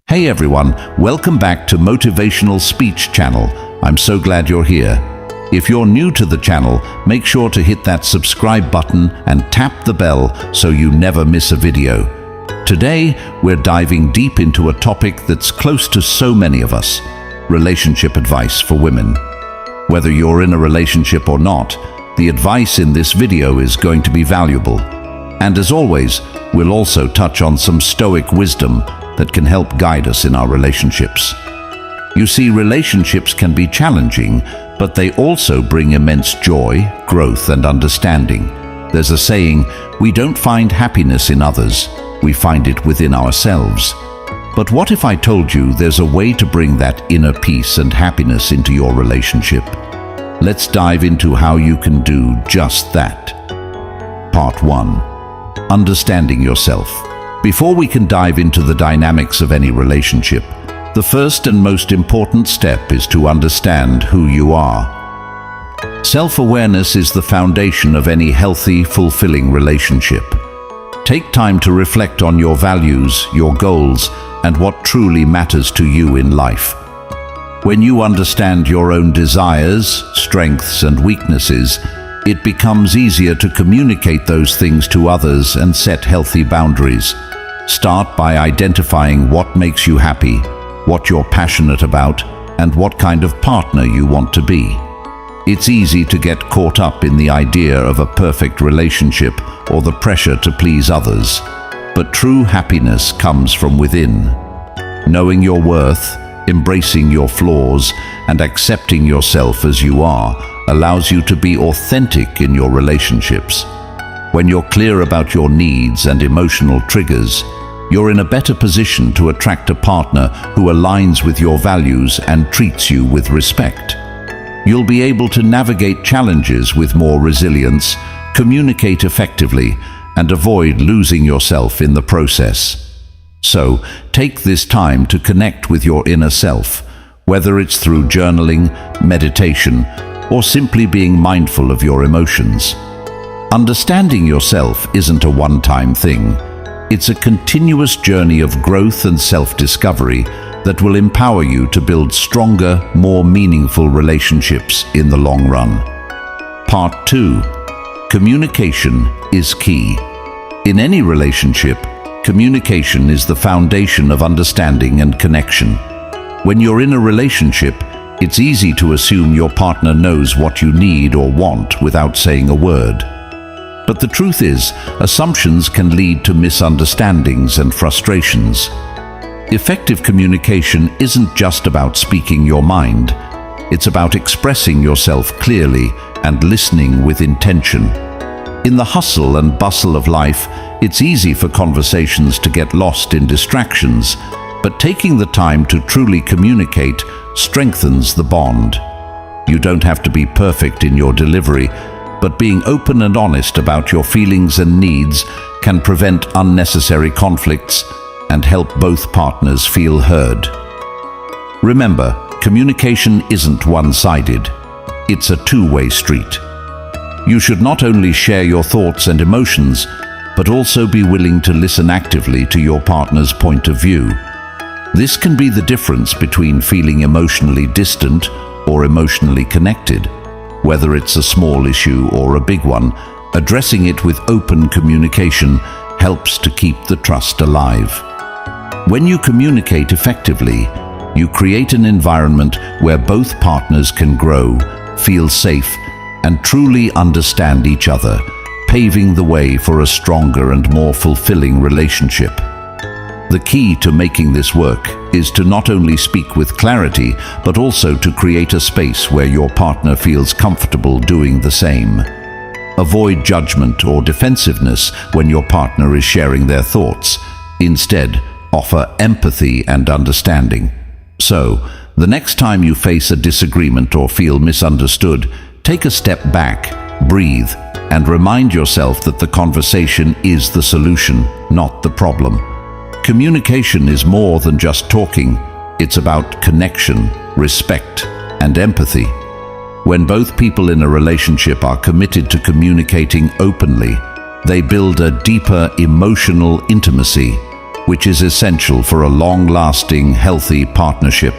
Hey everyone, welcome back to Motivational Speech channel. I'm so glad you're here. If you're new to the channel, make sure to hit that subscribe button and tap the bell so you never miss a video. Today, we're diving deep into a topic that's close to so many of us: relationship advice for women. Whether you're in a relationship or not, the advice in this video is going to be valuable. And as always, we'll also touch on some stoic wisdom that can help guide us in our relationships. You see, relationships can be challenging, but they also bring immense joy, growth, and understanding. There's a saying, we don't find happiness in others, we find it within ourselves. But what if I told you there's a way to bring that inner peace and happiness into your relationship? Let's dive into how you can do just that. Part 1. Understanding yourself. Before we can dive into the dynamics of any relationship, the first and most important step is to understand who you are. Self-awareness is the foundation of any healthy, fulfilling relationship. Take time to reflect on your values, your goals, and what truly matters to you in life. When you understand your own desires, strengths, and weaknesses, it becomes easier to communicate those things to others and set healthy boundaries. Start by identifying what makes you happy, what you're passionate about, and what kind of partner you want to be. It's easy to get caught up in the idea of a perfect relationship or the pressure to please others. But true happiness comes from within. Knowing your worth, embracing your flaws, and accepting yourself as you are allows you to be authentic in your relationships. When you're clear about your needs and emotional triggers, you're in a better position to attract a partner who aligns with your values and treats you with respect. You'll be able to navigate challenges with more resilience, communicate effectively, and avoid losing yourself in the process. So, take this time to connect with your inner self, whether it's through journaling, meditation, or simply being mindful of your emotions. Understanding yourself isn't a one-time thing. It's a continuous journey of growth and self-discovery that will empower you to build stronger, more meaningful relationships in the long run. Part 2. Communication is key. In any relationship, communication is the foundation of understanding and connection. When you're in a relationship, it's easy to assume your partner knows what you need or want without saying a word. But the truth is, assumptions can lead to misunderstandings and frustrations. Effective communication isn't just about speaking your mind. It's about expressing yourself clearly and listening with intention. In the hustle and bustle of life, it's easy for conversations to get lost in distractions, but taking the time to truly communicate strengthens the bond. You don't have to be perfect in your delivery, but being open and honest about your feelings and needs can prevent unnecessary conflicts and help both partners feel heard. Remember, communication isn't one-sided. It's a two-way street. You should not only share your thoughts and emotions, but also be willing to listen actively to your partner's point of view. This can be the difference between feeling emotionally distant or emotionally connected. Whether it's a small issue or a big one, addressing it with open communication helps to keep the trust alive. When you communicate effectively, you create an environment where both partners can grow, feel safe, and truly understand each other, paving the way for a stronger and more fulfilling relationship. The key to making this work is to not only speak with clarity, but also to create a space where your partner feels comfortable doing the same. Avoid judgment or defensiveness when your partner is sharing their thoughts. Instead, offer empathy and understanding. So, the next time you face a disagreement or feel misunderstood, take a step back, breathe, and remind yourself that the conversation is the solution, not the problem. Communication is more than just talking. It's about connection, respect, and empathy. When both people in a relationship are committed to communicating openly, they build a deeper emotional intimacy. which is essential for a long-lasting, healthy partnership.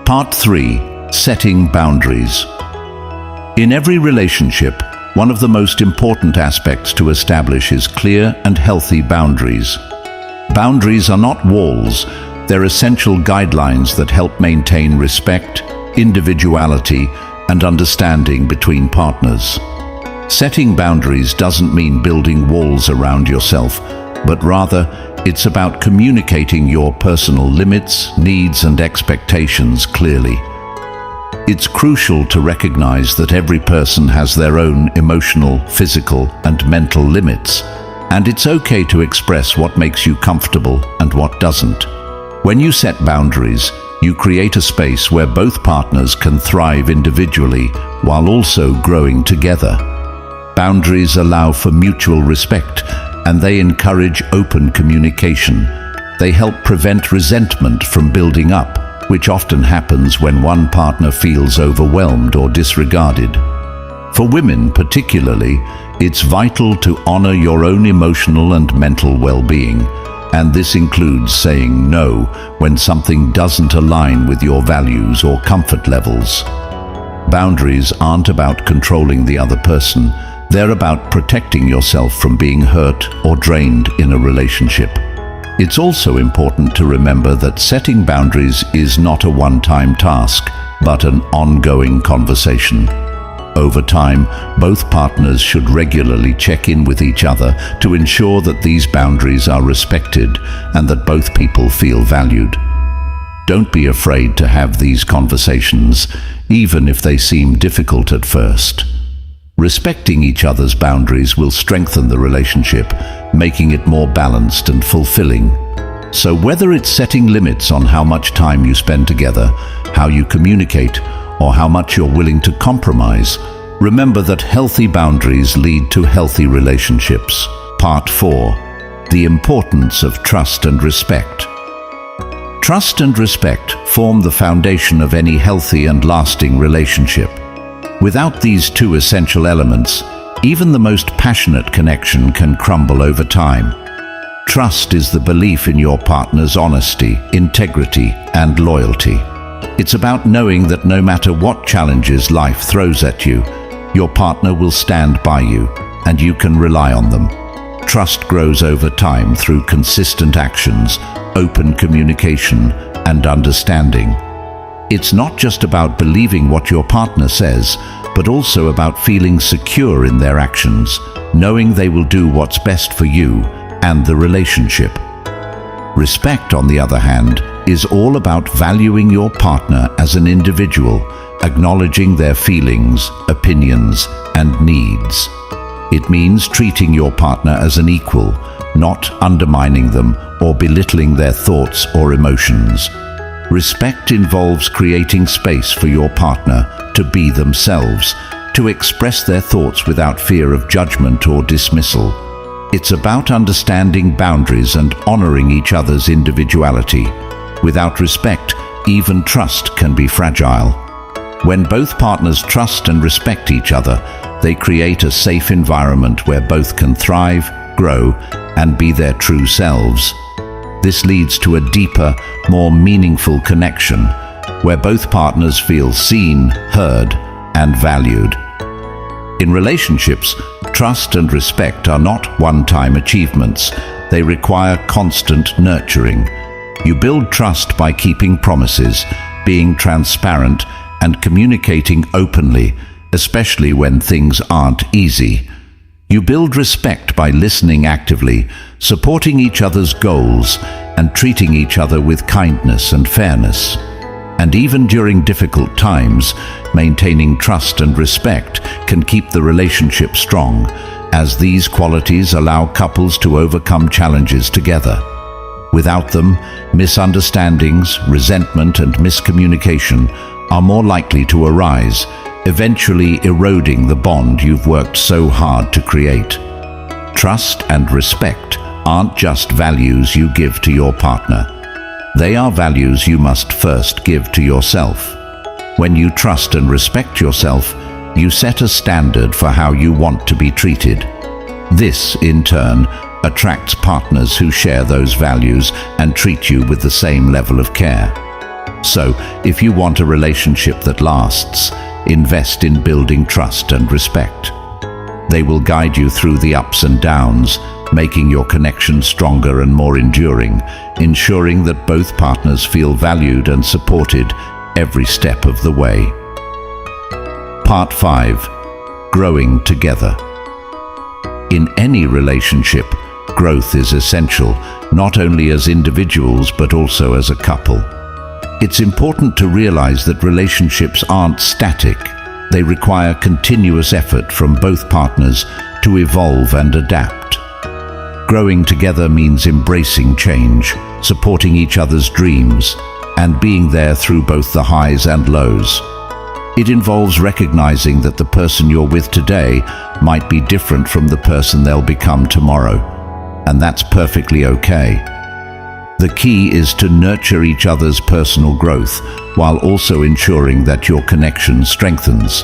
Part 3. Setting boundaries. In every relationship, one of the most important aspects to establish is clear and healthy boundaries. Boundaries are not walls, they're essential guidelines that help maintain respect, individuality, and understanding between partners. Setting boundaries doesn't mean building walls around yourself, but rather, it's about communicating your personal limits, needs, and expectations clearly. It's crucial to recognize that every person has their own emotional, physical, and mental limits, and it's okay to express what makes you comfortable and what doesn't. When you set boundaries, you create a space where both partners can thrive individually while also growing together. Boundaries allow for mutual respect, and they encourage open communication. They help prevent resentment from building up, which often happens when one partner feels overwhelmed or disregarded. For women particularly, it's vital to honor your own emotional and mental well-being, and this includes saying no when something doesn't align with your values or comfort levels. Boundaries aren't about controlling the other person, they're about protecting yourself from being hurt or drained in a relationship. It's also important to remember that setting boundaries is not a one-time task, but an ongoing conversation. Over time, both partners should regularly check in with each other to ensure that these boundaries are respected and that both people feel valued. Don't be afraid to have these conversations, even if they seem difficult at first. Respecting each other's boundaries will strengthen the relationship, making it more balanced and fulfilling. So whether it's setting limits on how much time you spend together, how you communicate, or how much you're willing to compromise, remember that healthy boundaries lead to healthy relationships. Part 4. The importance of trust and respect. Trust and respect form the foundation of any healthy and lasting relationship. Without these two essential elements, even the most passionate connection can crumble over time. Trust is the belief in your partner's honesty, integrity, and loyalty. It's about knowing that no matter what challenges life throws at you, your partner will stand by you, and you can rely on them. Trust grows over time through consistent actions, open communication, and understanding. It's not just about believing what your partner says, but also about feeling secure in their actions, knowing they will do what's best for you and the relationship. Respect, on the other hand, is all about valuing your partner as an individual, acknowledging their feelings, opinions, and needs. It means treating your partner as an equal, not undermining them or belittling their thoughts or emotions. Respect involves creating space for your partner to be themselves, to express their thoughts without fear of judgment or dismissal. It's about understanding boundaries and honoring each other's individuality. Without respect, even trust can be fragile. When both partners trust and respect each other, they create a safe environment where both can thrive, grow, and be their true selves. This leads to a deeper, more meaningful connection, where both partners feel seen, heard, and valued. In relationships, trust and respect are not one-time achievements. They require constant nurturing. You build trust by keeping promises, being transparent, and communicating openly, especially when things aren't easy. You build respect by listening actively, supporting each other's goals, and treating each other with kindness and fairness. And even during difficult times, maintaining trust and respect can keep the relationship strong, as these qualities allow couples to overcome challenges together. Without them, misunderstandings, resentment, and miscommunication are more likely to arise, eventually eroding the bond you've worked so hard to create. Trust and respect aren't just values you give to your partner. They are values you must first give to yourself. When you trust and respect yourself, you set a standard for how you want to be treated. This, in turn, attracts partners who share those values and treat you with the same level of care. So, if you want a relationship that lasts, invest in building trust and respect. They will guide you through the ups and downs, making your connection stronger and more enduring, ensuring that both partners feel valued and supported every step of the way. Part 5. Growing together. In any relationship, growth is essential, not only as individuals but also as a couple. It's important to realize that relationships aren't static. They require continuous effort from both partners to evolve and adapt. Growing together means embracing change, supporting each other's dreams, and being there through both the highs and lows. It involves recognizing that the person you're with today might be different from the person they'll become tomorrow, and that's perfectly okay. The key is to nurture each other's personal growth while also ensuring that your connection strengthens.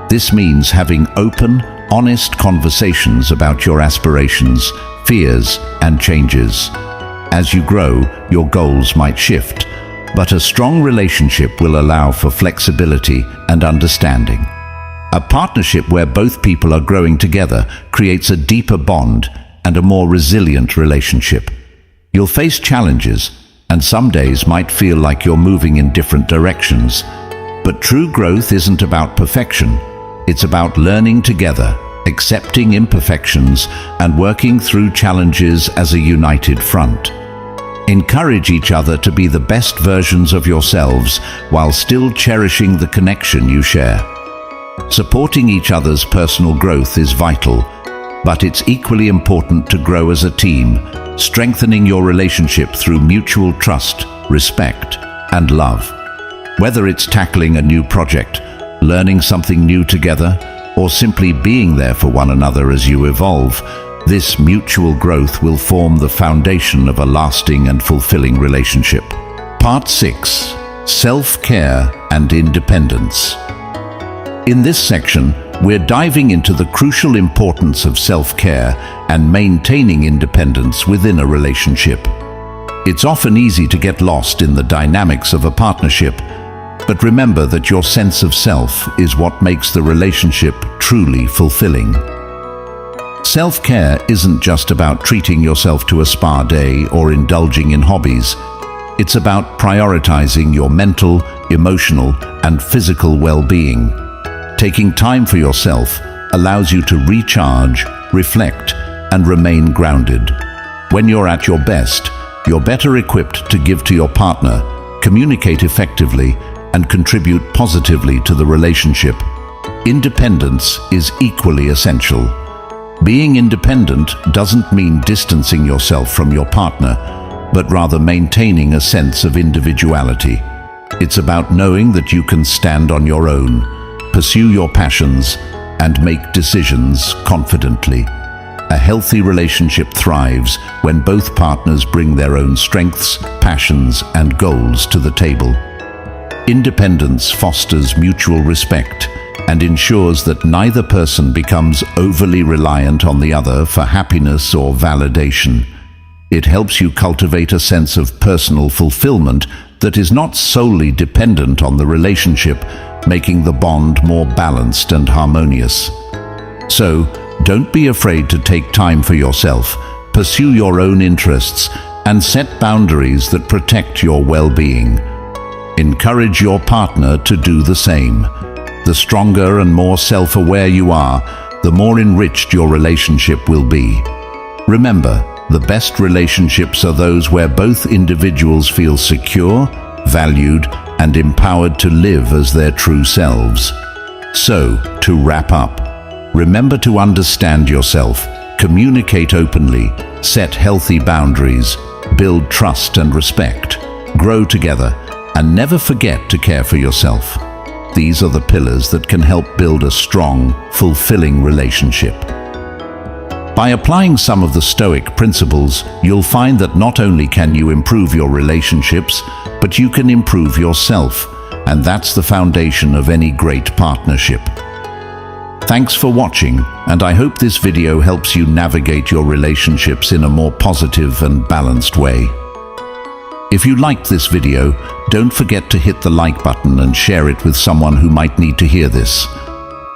This means having open, honest conversations about your aspirations, fears, and changes. As you grow, your goals might shift, but a strong relationship will allow for flexibility and understanding. A partnership where both people are growing together creates a deeper bond and a more resilient relationship. You'll face challenges, and some days might feel like you're moving in different directions. But true growth isn't about perfection. It's about learning together, accepting imperfections, and working through challenges as a united front. Encourage each other to be the best versions of yourselves while still cherishing the connection you share. Supporting each other's personal growth is vital, but it's equally important to grow as a team, strengthening your relationship through mutual trust, respect, and love. Whether it's tackling a new project, learning something new together, or simply being there for one another as you evolve, this mutual growth will form the foundation of a lasting and fulfilling relationship. Part 6. Self-care and independence. In this section, we're diving into the crucial importance of self-care and maintaining independence within a relationship. It's often easy to get lost in the dynamics of a partnership, but remember that your sense of self is what makes the relationship truly fulfilling. Self-care isn't just about treating yourself to a spa day or indulging in hobbies. It's about prioritizing your mental, emotional, and physical well-being. Taking time for yourself allows you to recharge, reflect, and remain grounded. When you're at your best, you're better equipped to give to your partner, communicate effectively, and contribute positively to the relationship. Independence is equally essential. Being independent doesn't mean distancing yourself from your partner, but rather maintaining a sense of individuality. It's about knowing that you can stand on your own, pursue your passions, and make decisions confidently. A healthy relationship thrives when both partners bring their own strengths, passions, and goals to the table. Independence fosters mutual respect and ensures that neither person becomes overly reliant on the other for happiness or validation. It helps you cultivate a sense of personal fulfillment that is not solely dependent on the relationship, making the bond more balanced and harmonious. So, don't be afraid to take time for yourself, pursue your own interests, and set boundaries that protect your well-being. Encourage your partner to do the same. The stronger and more self-aware you are, the more enriched your relationship will be. Remember, the best relationships are those where both individuals feel secure, valued, and empowered to live as their true selves. So, to wrap up, remember to understand yourself, communicate openly, set healthy boundaries, build trust and respect, grow together, and never forget to care for yourself. These are the pillars that can help build a strong, fulfilling relationship. By applying some of the Stoic principles, you'll find that not only can you improve your relationships, but you can improve yourself, and that's the foundation of any great partnership. Thanks for watching, and I hope this video helps you navigate your relationships in a more positive and balanced way. If you liked this video, don't forget to hit the like button and share it with someone who might need to hear this.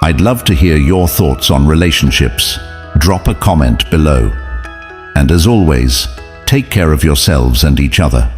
I'd love to hear your thoughts on relationships. Drop a comment below. And as always, take care of yourselves and each other.